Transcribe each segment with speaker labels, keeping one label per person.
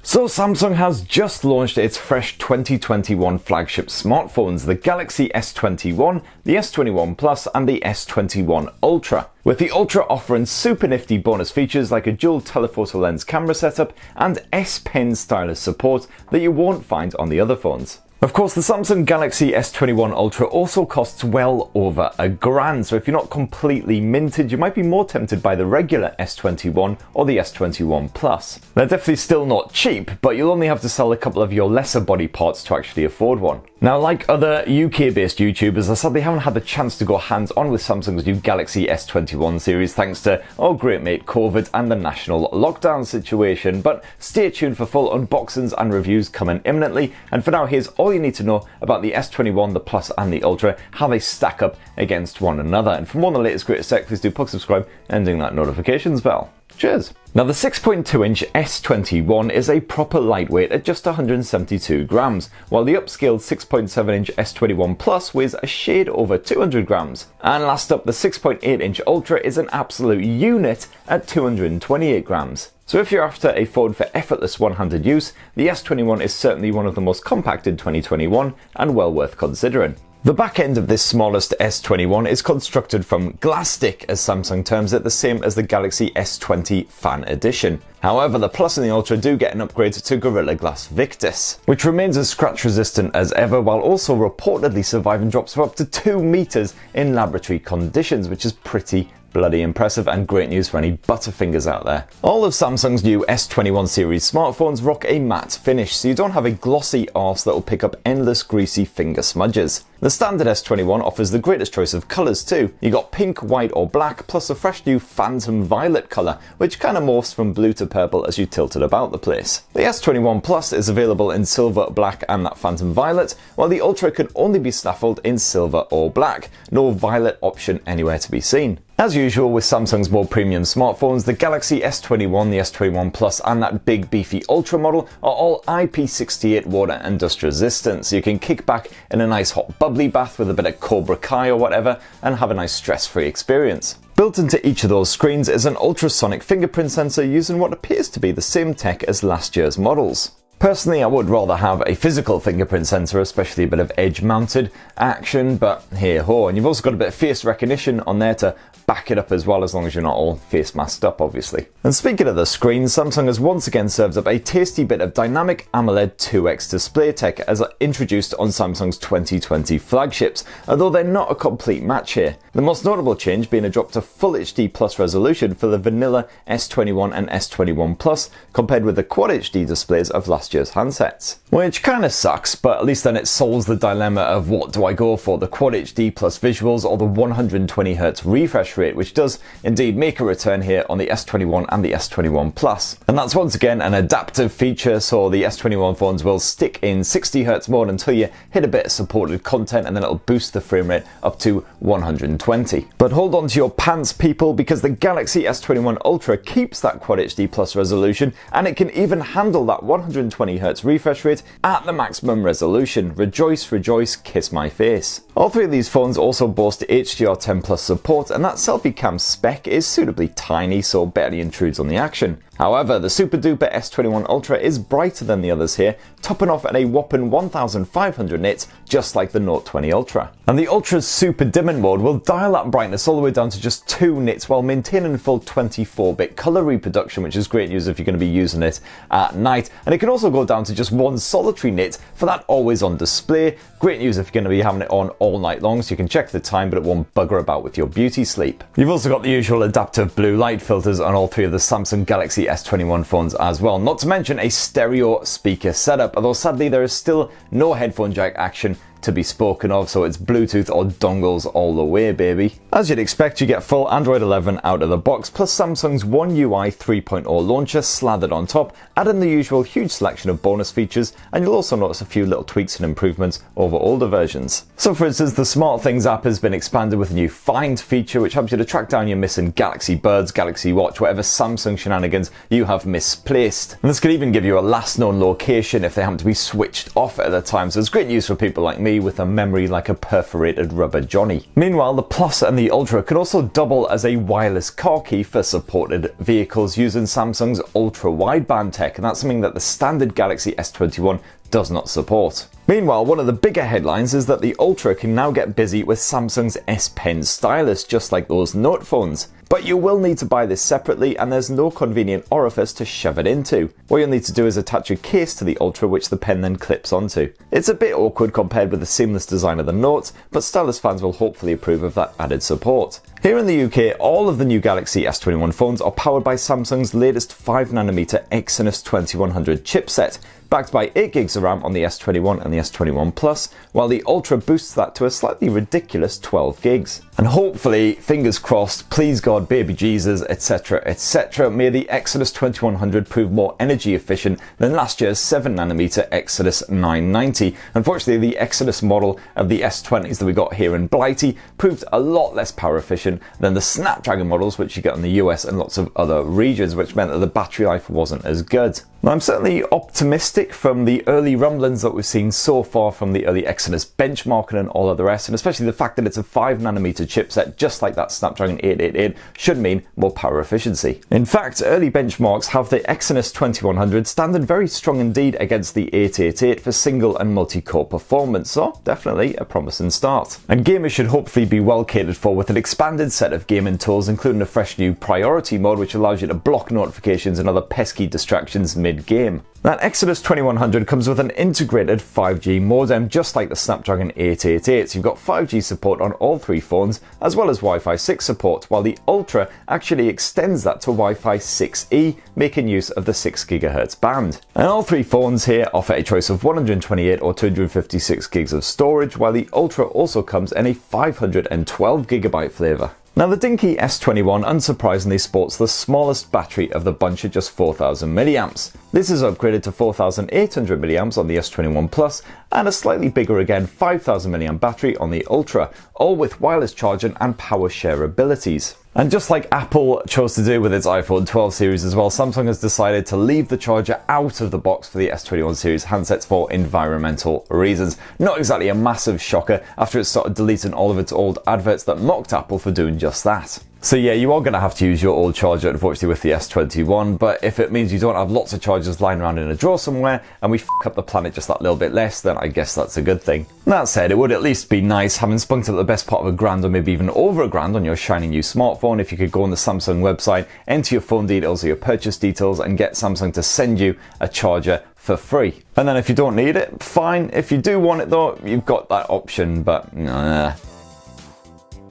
Speaker 1: So Samsung has just launched its fresh 2021 flagship smartphones, the Galaxy S21, the S21 Plus and the S21 Ultra. With the Ultra offering super nifty bonus features like a dual telephoto lens camera setup and S Pen stylus support that you won't find on the other phones. Of course, the Samsung Galaxy S21 Ultra also costs well over $1,000, so if you're not completely minted, you might be more tempted by the regular S21 or the S21 Plus. They're definitely still not cheap, but you'll only have to sell a couple of your lesser body parts to actually afford one. Now, like other UK-based YouTubers, I sadly haven't had the chance to go hands-on with Samsung's new Galaxy S21 series thanks to, oh great mate, COVID and the national lockdown situation, but stay tuned for full unboxings and reviews coming imminently, and for now here's all you need to know about the S21, the Plus and the Ultra, how they stack up against one another. And for more on the latest greatest tech, please do subscribe and ding that notifications bell. Cheers! Now the 6.2-inch S21 is a proper lightweight at just 172 grams, while the upscaled 6.7-inch S21 Plus weighs a shade over 200 grams. And last up, the 6.8-inch Ultra is an absolute unit at 228 grams. So if you're after a phone for effortless one-handed use, the S21 is certainly one of the most compact in 2021 and well worth considering. The back end of this smallest S21 is constructed from plastic, as Samsung terms it, the same as the Galaxy S20 Fan Edition. However, the Plus and the Ultra do get an upgrade to Gorilla Glass Victus, which remains as scratch resistant as ever while also reportedly surviving drops of up to 2 meters in laboratory conditions, which is pretty bloody impressive and great news for any butterfingers out there. All of Samsung's new S21 series smartphones rock a matte finish, so you don't have a glossy arse that will pick up endless greasy finger smudges. The standard S21 offers the greatest choice of colours too. You got pink, white or black, plus a fresh new phantom violet colour, which kind of morphs from blue to purple as you tilt it about the place. The S21 Plus is available in silver, black and that phantom violet, while the Ultra can only be snaffled in silver or black. No violet option anywhere to be seen. As usual with Samsung's more premium smartphones, the Galaxy S21, the S21 Plus and that big beefy Ultra model are all IP68 water and dust resistant, so you can kick back in a nice hot bubbly bath with a bit of Cobra Kai or whatever and have a nice stress-free experience. Built into each of those screens is an ultrasonic fingerprint sensor using what appears to be the same tech as last year's models. Personally, I would rather have a physical fingerprint sensor, especially a bit of edge-mounted action, but hey-ho. And you've also got a bit of face recognition on there to back it up as well, as long as you're not all face masked up, obviously. And speaking of the screen, Samsung has once again served up a tasty bit of dynamic AMOLED 2X display tech as introduced on Samsung's 2020 flagships, although they're not a complete match here. The most notable change being a drop to Full HD Plus resolution for the vanilla S21 and S21 Plus, compared with the Quad HD displays of last year's handsets. Which kinda sucks, but at least then it solves the dilemma of what do I go for, the Quad HD Plus visuals or the 120Hz refresh rate, which does indeed make a return here on the S21 and the S21 Plus. And that's once again an adaptive feature, so the S21 phones will stick in 60Hz mode until you hit a bit of supported content, and then it'll boost the frame rate up to 120. But hold on to your pants, people, because the Galaxy S21 Ultra keeps that Quad HD Plus resolution, and it can even handle that 120Hz refresh rate at the maximum resolution. Rejoice, rejoice, kiss my face. All three of these phones also boast HDR10 Plus support, and that selfie cam spec is suitably tiny, so barely intrudes on the action. However, the super duper S21 Ultra is brighter than the others here, topping off at a whopping 1500 nits, just like the Note 20 Ultra. And the Ultra's super dimming mode will dial that brightness all the way down to just 2 nits while maintaining full 24-bit color reproduction, which is great news if you're going to be using it at night. And it can also go down to just 1 solitary nit for that always on display. Great news if you're going to be having it on all night long, so you can check the time but it won't bugger about with your beauty sleep. You've also got the usual adaptive blue light filters on all three of the Samsung Galaxy S21 phones as well, not to mention a stereo speaker setup, although sadly there is still no headphone jack action to be spoken of, so it's Bluetooth or dongles all the way, baby. As you'd expect, you get full Android 11 out of the box, plus Samsung's One UI 3.0 launcher slathered on top, adding the usual huge selection of bonus features, and you'll also notice a few little tweaks and improvements over older versions. So for instance, the SmartThings app has been expanded with a new Find feature, which helps you to track down your missing Galaxy Buds, Galaxy Watch, whatever Samsung shenanigans you have misplaced. And this could even give you a last known location if they happen to be switched off at the time, so it's great news for people like me me with a memory like a perforated rubber Johnny. Meanwhile, the Plus and the Ultra can also double as a wireless car key for supported vehicles using Samsung's ultra wideband tech, and that's something that the standard Galaxy S21 does not support. Meanwhile, one of the bigger headlines is that the Ultra can now get busy with Samsung's S Pen stylus, just like those Note phones. But you will need to buy this separately, and there's no convenient orifice to shove it into. What you'll need to do is attach a case to the Ultra, which the pen then clips onto. It's a bit awkward compared with the seamless design of the Note, but stylus fans will hopefully approve of that added support. Here in the UK, all of the new Galaxy S21 phones are powered by Samsung's latest 5nm Exynos 2100 chipset, backed by 8GB of RAM on the S21 and the S21 Plus, while the Ultra boosts that to a slightly ridiculous 12GB. And hopefully, fingers crossed, please God, baby Jesus, etc, etc, may the Exynos 2100 prove more energy efficient than last year's 7nm Exynos 990. Unfortunately, the Exynos model of the S20s that we got here in Blighty proved a lot less power efficient than the Snapdragon models which you get in the US and lots of other regions, which meant that the battery life wasn't as good. Now, I'm certainly optimistic from the early rumblings that we've seen so far from the early Exynos benchmarking and all of the rest, and especially the fact that it's a 5nm chipset just like that Snapdragon 888 should mean more power efficiency. In fact, early benchmarks have the Exynos 2100 standing very strong indeed against the 888 for single and multi-core performance, so definitely a promising start. And gamers should hopefully be well catered for with an expanded set of gaming tools, including a fresh new priority mode which allows you to block notifications and other pesky distractions mid-game. That Exynos 2100 comes with an integrated 5G modem just like the Snapdragon 888. You've got 5G support on all three phones as well as Wi-Fi 6 support, while the Ultra actually extends that to Wi-Fi 6E, making use of the 6GHz band. And all three phones here offer a choice of 128 or 256GB of storage, while the Ultra also comes in a 512GB flavour. Now, the dinky S21 unsurprisingly sports the smallest battery of the bunch at just 4000 mAh. This is upgraded to 4800 mAh on the S21 Plus and a slightly bigger again 5000 mAh battery on the Ultra, all with wireless charging and power share abilities. And just like Apple chose to do with its iPhone 12 series as well, Samsung has decided to leave the charger out of the box for the S21 series handsets for environmental reasons. Not exactly a massive shocker after it started deleting all of its old adverts that mocked Apple for doing just that. So yeah, you are going to have to use your old charger unfortunately with the S21, but if it means you don't have lots of chargers lying around in a drawer somewhere and we f*** up the planet just that little bit less, then I guess that's a good thing. That said, it would at least be nice having spunked up the best part of £1,000 or maybe even over £1,000 on your shiny new smartphone if you could go on the Samsung website, enter your phone details or your purchase details and get Samsung to send you a charger for free. And then if you don't need it, fine. If you do want it though, you've got that option, but nah.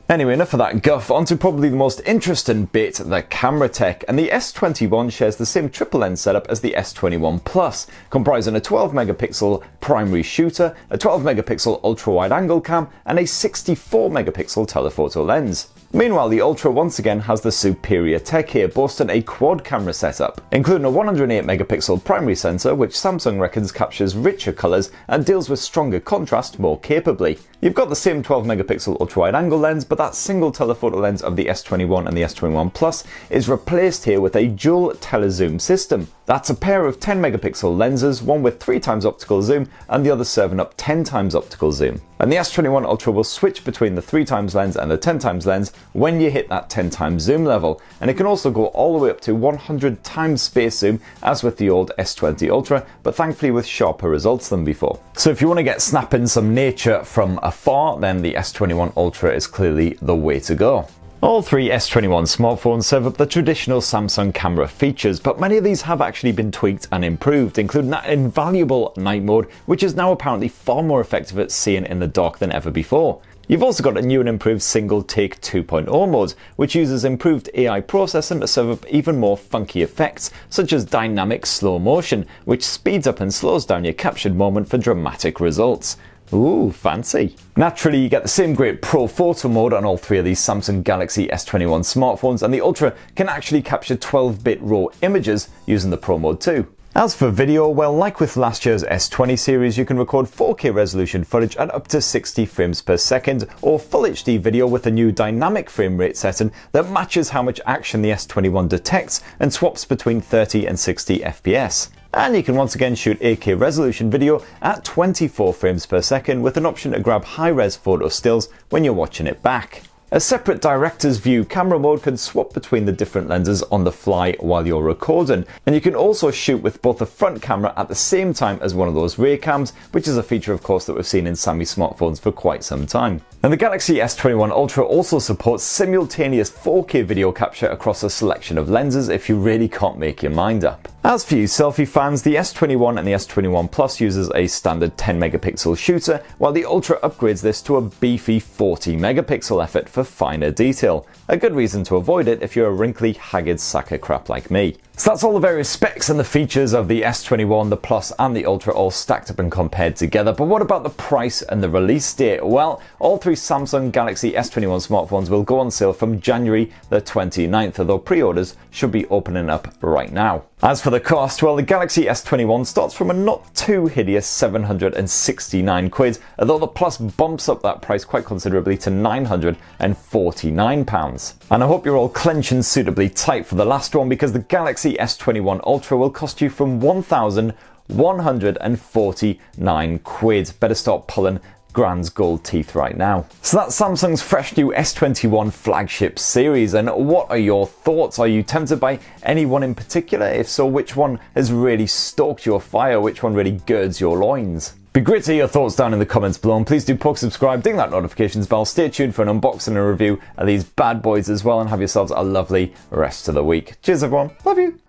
Speaker 1: Anyway, enough of that guff, onto probably the most interesting bit, the camera tech, and the S21 shares the same triple lens setup as the S21 Plus, comprising a 12MP primary shooter, a 12MP ultra wide angle cam, and a 64MP telephoto lens. Meanwhile, the Ultra once again has the superior tech here, boasting a quad camera setup, including a 108MP primary sensor which Samsung reckons captures richer colours and deals with stronger contrast more capably. You've got the same 12MP ultra-wide angle lens, but that single telephoto lens of the S21 and the S21 Plus is replaced here with a dual telezoom system. That's a pair of 10MP lenses, one with 3x optical zoom and the other serving up 10x optical zoom. And the S21 Ultra will switch between the 3x lens and the 10x lens when you hit that 10x zoom level, and it can also go all the way up to 100x space zoom as with the old S20 Ultra, but thankfully with sharper results than before. So if you want to get snapping some nature from afar, then the S21 Ultra is clearly the way to go. All three S21 smartphones serve up the traditional Samsung camera features, but many of these have actually been tweaked and improved, including that invaluable night mode, which is now apparently far more effective at seeing in the dark than ever before. You've also got a new and improved single take 2.0 mode, which uses improved AI processing to serve up even more funky effects, such as dynamic slow motion, which speeds up and slows down your captured moment for dramatic results. Ooh, fancy. Naturally, you get the same great Pro Photo mode on all three of these Samsung Galaxy S21 smartphones, and the Ultra can actually capture 12-bit RAW images using the Pro mode too. As for video, well, like with last year's S20 series, you can record 4K resolution footage at up to 60 frames per second, or Full HD video with a new dynamic frame rate setting that matches how much action the S21 detects and swaps between 30 and 60 FPS. And you can once again shoot 8K resolution video at 24 frames per second with an option to grab high-res photo stills when you're watching it back. A separate director's view camera mode can swap between the different lenses on the fly while you're recording, and you can also shoot with both the front camera at the same time as one of those rear cams, which is a feature of course that we've seen in Sammy smartphones for quite some time. And the Galaxy S21 Ultra also supports simultaneous 4K video capture across a selection of lenses if you really can't make your mind up. As for you selfie fans, the S21 and the S21 Plus uses a standard 10 megapixel shooter, while the Ultra upgrades this to a beefy 40 megapixel effort for finer detail. A good reason to avoid it if you're a wrinkly, haggard sack of crap like me. So that's all the various specs and the features of the S21, the Plus and the Ultra all stacked up and compared together. But what about the price and the release date? Well, all three Samsung Galaxy S21 smartphones will go on sale from January the 29th, although pre-orders should be opening up right now. As for the cost, well, the Galaxy S21 starts from a not too hideous 769 quid, although the Plus bumps up that price quite considerably to £949. And I hope you're all clenching suitably tight for the last one, because the Galaxy S21 Ultra will cost you from £1,149 quid. Better start pulling Grand's gold teeth right now. So that's Samsung's fresh new S21 flagship series, and what are your thoughts? Are you tempted by any one in particular? If so, which one has really stoked your fire? Which one really girds your loins? Be great to hear your thoughts down in the comments below, and please do poke subscribe, ding that notifications bell, stay tuned for an unboxing and a review of these bad boys as well, and have yourselves a lovely rest of the week. Cheers everyone, love you!